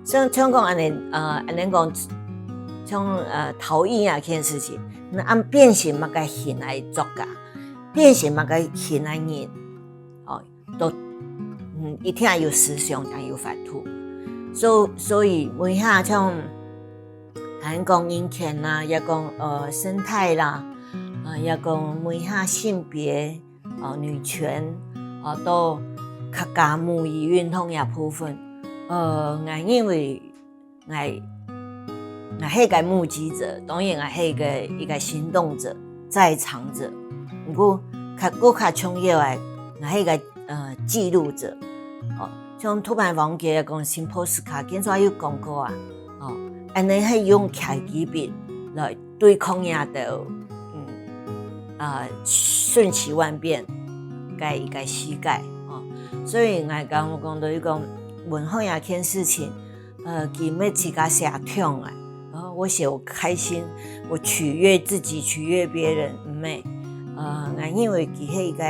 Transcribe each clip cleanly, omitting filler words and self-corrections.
像讲安尼讲，像陶艺啊，件事情，那按变形嘛，该形来作家，变形嘛，该形来人，都一定要有思想，才有法度。所以每下像咱讲人权啦，也讲生态啦，也讲每下性别女权都较加母语运动也部分，我认为我是个目击者，当然我是一个行动者、在场者。不过较重要的，我是一个记录者。像土版王杰讲新波斯卡，今早有讲过啊。安尼是用凯基笔来对抗亚的，瞬息万变，一个世界。所以我讲到一个文化呀件事情，佢要自家写痛啊，然后我写我开心，我取悦自己，取悦别人，唔係，我因为佢係一個。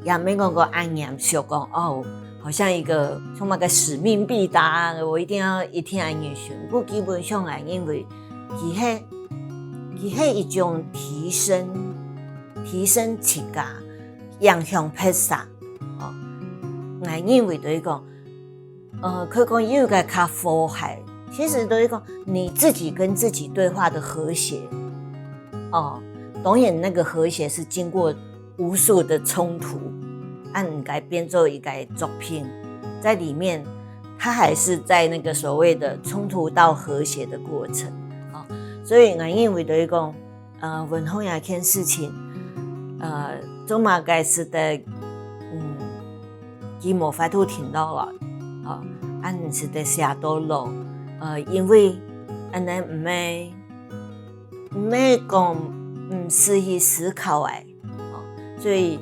也没讲过安严肃讲好像一个充满个使命必达，我一定要安严肃。不过基本上来，因为佢係一种提升自家，影响拍萨。我认为就是讲，佢讲有一个较和谐，其实就是讲你自己跟自己对话的和谐。当然那个和谐是经过无数的冲突，按改编做一个作品，在里面，它还是在那个所谓的冲突到和谐的过程。所以我认为就是讲，文化呀件事情，总嘛该是的，佢冇法度停到了，按是的写到了，因为安尼唔係講唔是去思考的。所以，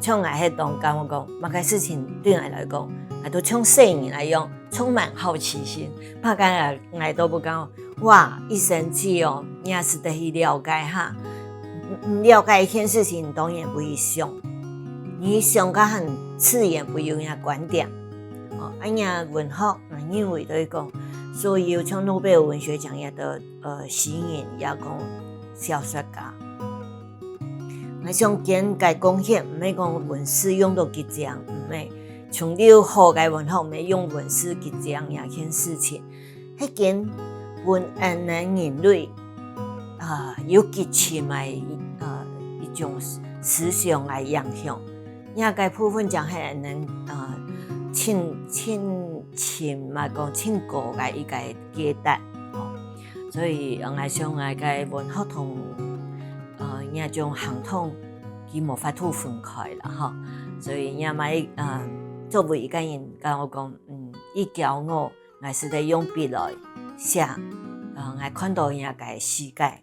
像我喺當講，我講，某個事情對我來講，我都從細年來用，充滿好奇心。怕講我都不講，哇！一生氣你也是得去了解哈。了解一件事情，當然不會想，你想個很刺眼不一樣的觀點。安呀文學，我認為就是講，所有像諾貝爾文學獎也的詩人也講小說家。我想見個貢獻，唔係講文史用到幾獎，唔係從了好個文學，唔係用文史幾獎呀件事情，係件本人類有幾深嘅一種思想來影響，呀個部分講係人親嘛講親過嘅一個階段，所以我想個文學同也種行統佢冇法度分開啦，所以也咪作為一個人跟我講，一教我是得用筆來寫，我看到人家個世界。